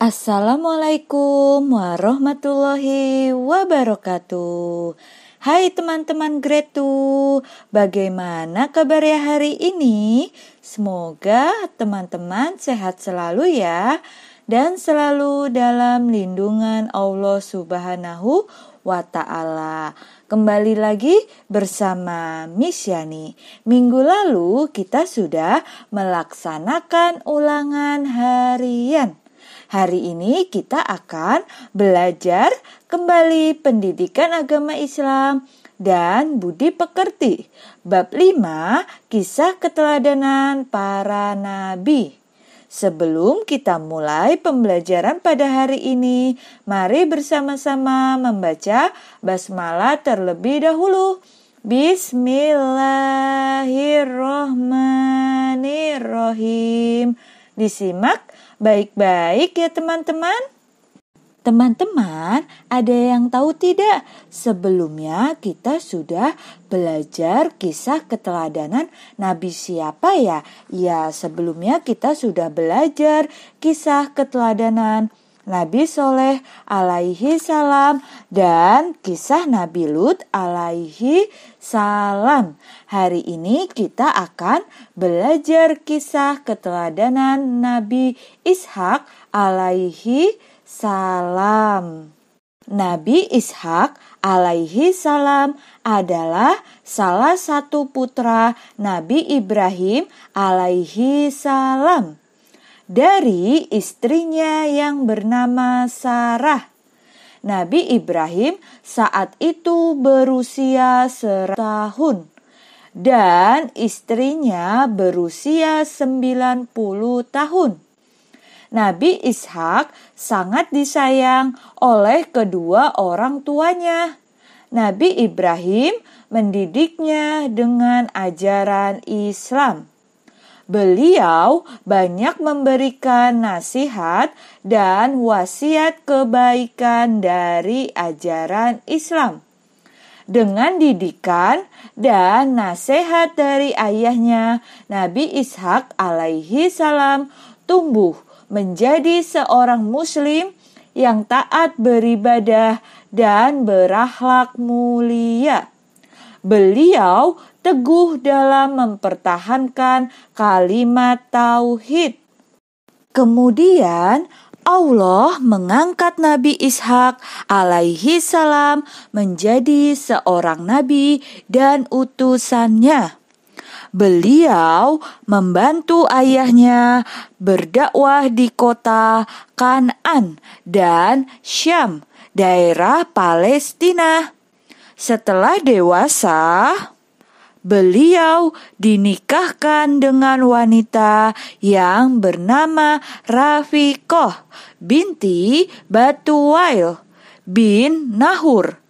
Assalamualaikum warahmatullahi wabarakatuh. Hai teman-teman Grade 2, bagaimana kabarnya hari ini? Semoga teman-teman sehat selalu ya, dan selalu dalam lindungan Allah Subhanahu wa Ta'ala. Kembali lagi bersama Miss Yani. Minggu lalu kita sudah melaksanakan ulangan harian. Hari ini kita akan belajar kembali pendidikan agama Islam dan budi pekerti. Bab 5, kisah keteladanan para nabi. Sebelum kita mulai pembelajaran pada hari ini, mari bersama-sama membaca basmalah terlebih dahulu. Bismillahirrohmanirrohim. Disimak baik-baik ya teman-teman. Teman-teman, ada yang tahu tidak? Sebelumnya kita sudah belajar kisah keteladanan Nabi siapa ya? Ya, sebelumnya kita sudah belajar kisah keteladanan Nabi Soleh alaihi salam dan kisah Nabi Lut alaihi salam. Hari ini kita akan belajar kisah keteladanan Nabi Ishak alaihi salam. Nabi Ishak alaihi salam adalah salah satu putra Nabi Ibrahim alaihi salam dari istrinya yang bernama Sarah. Nabi Ibrahim saat itu berusia 100 tahun dan istrinya berusia 90 tahun. Nabi Ishak sangat disayang oleh kedua orang tuanya. Nabi Ibrahim mendidiknya dengan ajaran Islam. Beliau banyak memberikan nasihat dan wasiat kebaikan dari ajaran Islam. Dengan didikan dan nasihat dari ayahnya, Nabi Ishak alaihi salam tumbuh menjadi seorang muslim yang taat beribadah dan berakhlak mulia. Beliau teguh dalam mempertahankan kalimat tauhid. Kemudian Allah mengangkat Nabi Ishak alaihi salam menjadi seorang nabi dan utusannya. Beliau membantu ayahnya berdakwah di kota Kan'an dan Syam, daerah Palestina. Setelah dewasa, beliau dinikahkan dengan wanita yang bernama Rafiqah binti Batuwail bin Nahur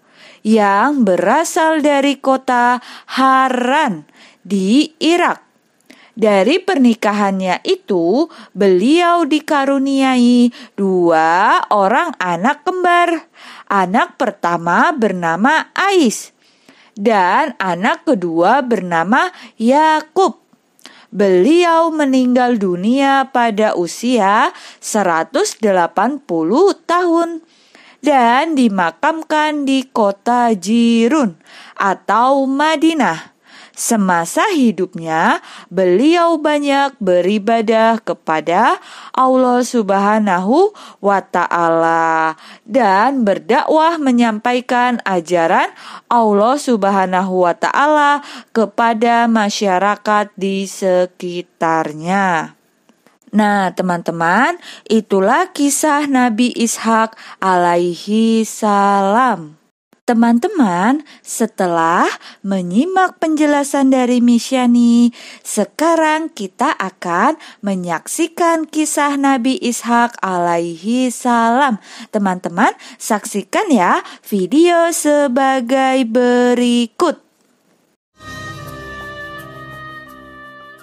yang berasal dari kota Haran di Irak. Dari pernikahannya itu, beliau dikaruniai 2 orang anak kembar. Anak pertama bernama Ais dan anak kedua bernama Yakub. Beliau meninggal dunia pada usia 180 tahun dan dimakamkan di kota Jirun atau Madinah. Semasa hidupnya, beliau banyak beribadah kepada Allah Subhanahu wa Ta'ala dan berdakwah menyampaikan ajaran Allah Subhanahu wa Ta'ala kepada masyarakat di sekitarnya. Nah, teman-teman, itulah kisah Nabi Ishak alaihi salam. Teman-teman, setelah menyimak penjelasan dari Miss Yani, sekarang kita akan menyaksikan kisah Nabi Ishak alaihi salam. Teman-teman, saksikan ya video sebagai berikut.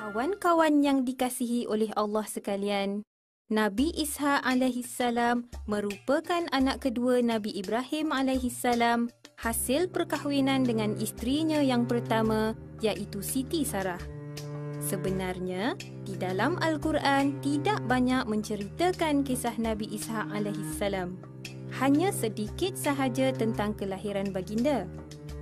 Kawan-kawan yang dikasihi oleh Allah sekalian, Nabi Ishak alaihissalam merupakan anak kedua Nabi Ibrahim alaihissalam hasil perkahwinan dengan isterinya yang pertama, iaitu Siti Sarah. Sebenarnya, di dalam Al-Quran tidak banyak menceritakan kisah Nabi Ishaq alaihissalam. Hanya sedikit sahaja tentang kelahiran baginda.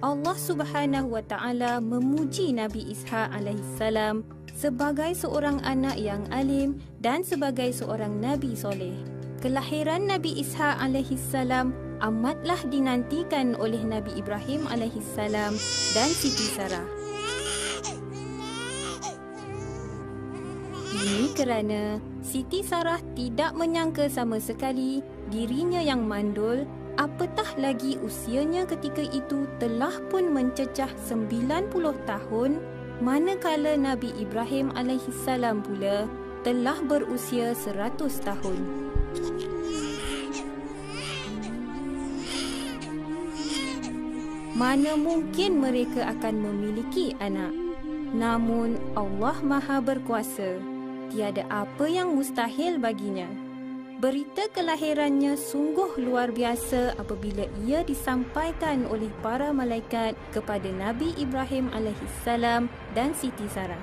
Allah Subhanahu wa Ta'ala memuji Nabi Ishaq alaihissalam sebagai seorang anak yang alim dan sebagai seorang Nabi soleh. Kelahiran Nabi Ishaq alaihissalam amatlah dinantikan oleh Nabi Ibrahim alaihissalam dan Siti Sarah. Ini kerana Siti Sarah tidak menyangka sama sekali dirinya yang mandul, apatah lagi usianya ketika itu telah pun mencecah 90 tahun, manakala Nabi Ibrahim alaihissalam pula telah berusia 100 tahun. Mana mungkin mereka akan memiliki anak? Namun Allah Maha Berkuasa. Tiada apa yang mustahil baginya. Berita kelahirannya sungguh luar biasa apabila ia disampaikan oleh para malaikat kepada Nabi Ibrahim alaihissalam dan Siti Sarah.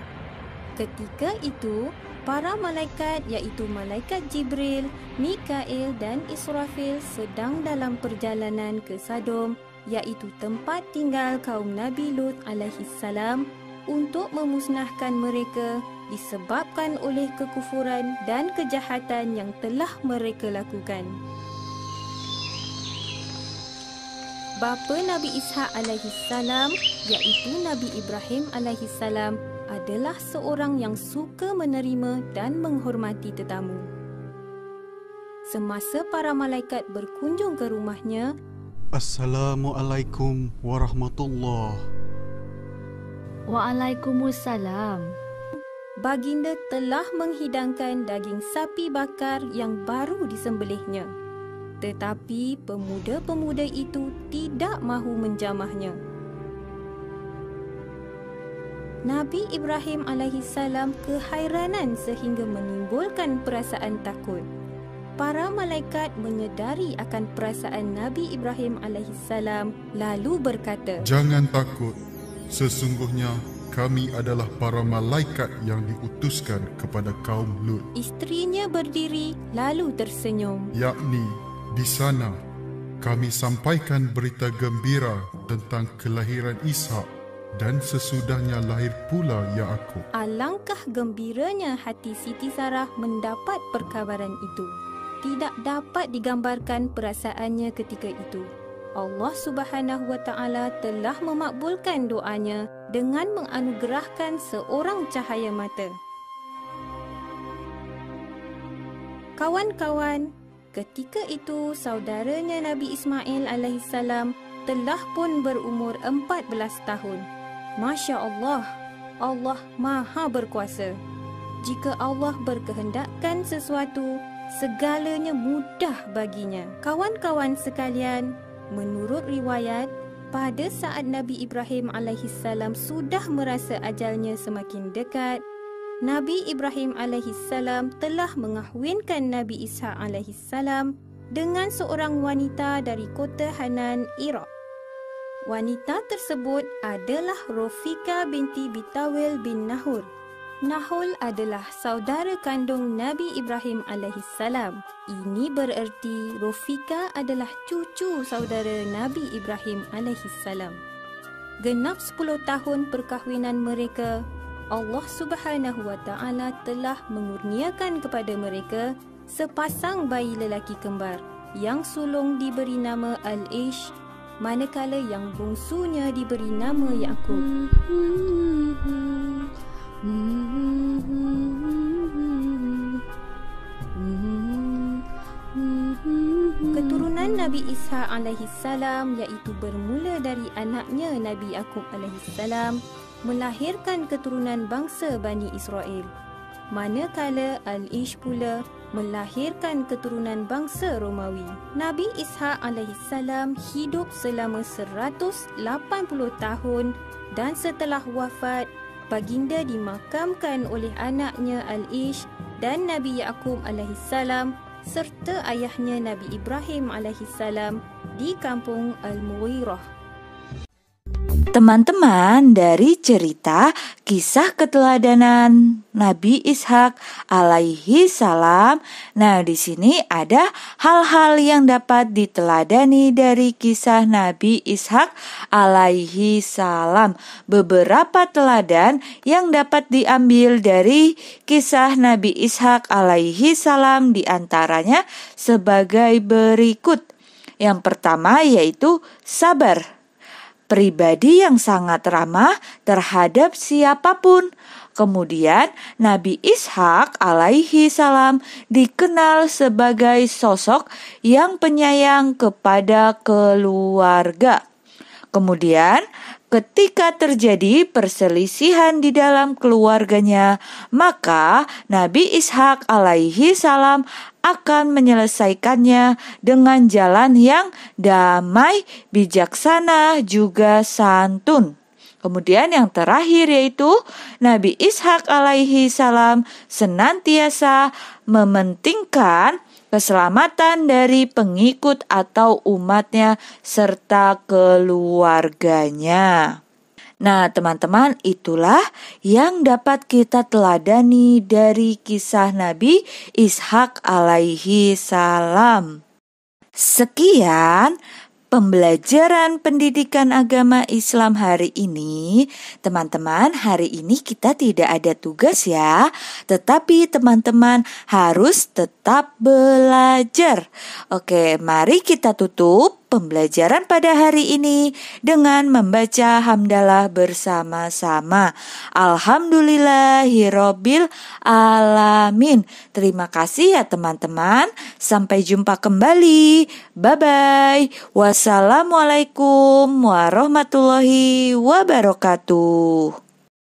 Ketika itu, para malaikat iaitu malaikat Jibril, Mikail dan Israfil sedang dalam perjalanan ke Sodom, iaitu tempat tinggal kaum Nabi Lut alaihissalam, untuk memusnahkan mereka disebabkan oleh kekufuran dan kejahatan yang telah mereka lakukan. Bapa Nabi Ishaq alaihissalam iaitu Nabi Ibrahim alaihissalam adalah seorang yang suka menerima dan menghormati tetamu. Semasa para malaikat berkunjung ke rumahnya, Assalamualaikum warahmatullahi. Waalaikumsalam. Baginda telah menghidangkan daging sapi bakar yang baru disembelihnya. Tetapi pemuda-pemuda itu tidak mahu menjamahnya. Nabi Ibrahim alaihissalam kehairanan sehingga menimbulkan perasaan takut. Para malaikat menyedari akan perasaan Nabi Ibrahim alaihissalam lalu berkata, Jangan takut. Sesungguhnya kami adalah para malaikat yang diutuskan kepada kaum Lut. Isterinya berdiri lalu tersenyum. Yakni di sana kami sampaikan berita gembira tentang kelahiran Ishaq dan sesudahnya lahir pula Ya'qub. Alangkah gembiranya hati Siti Sarah mendapat perkabaran itu. Tidak dapat digambarkan perasaannya ketika itu. Allah Subhanahu wa Ta'ala telah memakbulkan doanya dengan menganugerahkan seorang cahaya mata. Kawan-kawan, ketika itu saudaranya Nabi Ismail alaihissalam telah pun berumur 14 tahun. Masya Allah, Allah Maha Berkuasa. Jika Allah berkehendakkan sesuatu, segalanya mudah baginya. Kawan-kawan sekalian, menurut riwayat, pada saat Nabi Ibrahim alaihissalam sudah merasa ajalnya semakin dekat, Nabi Ibrahim alaihissalam telah mengahwinkan Nabi Ishaq alaihissalam dengan seorang wanita dari kota Hanan, Iraq. Wanita tersebut adalah Rofika binti Bitawil bin Nahur. Nahul adalah saudara kandung Nabi Ibrahim alaihissalam. Ini bererti Rofika adalah cucu saudara Nabi Ibrahim alaihissalam. Genap 10 tahun perkahwinan mereka, Allah Subhanahu wa Ta'ala telah mengurniakan kepada mereka sepasang bayi lelaki kembar yang sulung diberi nama Al-Ish, manakala yang bungsunya diberi nama Ya'qub. Keturunan Nabi Ishaq alaihissalam iaitu bermula dari anaknya Nabi Ya'qub alaihissalam melahirkan keturunan bangsa Bani Israel. Manakala Al-Ish pula melahirkan keturunan bangsa Romawi. Nabi Ishaq alaihissalam hidup selama 180 tahun dan setelah wafat, baginda dimakamkan oleh anaknya Al-Ish dan Nabi Ya'qub alaihissalam serta ayahnya Nabi Ibrahim alaihissalam di kampung Al-Mughirah. Teman-teman, dari cerita kisah keteladanan Nabi Ishak alaihi salam, nah di sini ada hal-hal yang dapat diteladani dari kisah Nabi Ishak alaihi salam. Beberapa teladan yang dapat diambil dari kisah Nabi Ishak alaihi salam diantaranya sebagai berikut. Yang pertama yaitu sabar. Pribadi yang sangat ramah terhadap siapapun. Kemudian Nabi Ishak alaihi salam dikenal sebagai sosok yang penyayang kepada keluarga. Kemudian ketika terjadi perselisihan di dalam keluarganya, maka Nabi Ishak alaihi salam akan menyelesaikannya dengan jalan yang damai, bijaksana, juga santun. Kemudian yang terakhir yaitu Nabi Ishak alaihi salam senantiasa mementingkan keselamatan dari pengikut atau umatnya serta keluarganya. Nah, teman-teman, itulah yang dapat kita teladani dari kisah Nabi Ishak alaihi salam. Sekian pembelajaran pendidikan agama Islam hari ini. Teman-teman, hari ini kita tidak ada tugas ya, tetapi teman-teman harus tetap belajar. Oke, mari kita tutup pembelajaran pada hari ini dengan membaca hamdalah bersama-sama. Alhamdulillahirabbil alamin. Terima kasih ya teman-teman. Sampai jumpa kembali. Bye-bye. Wassalamualaikum warahmatullahi wabarakatuh.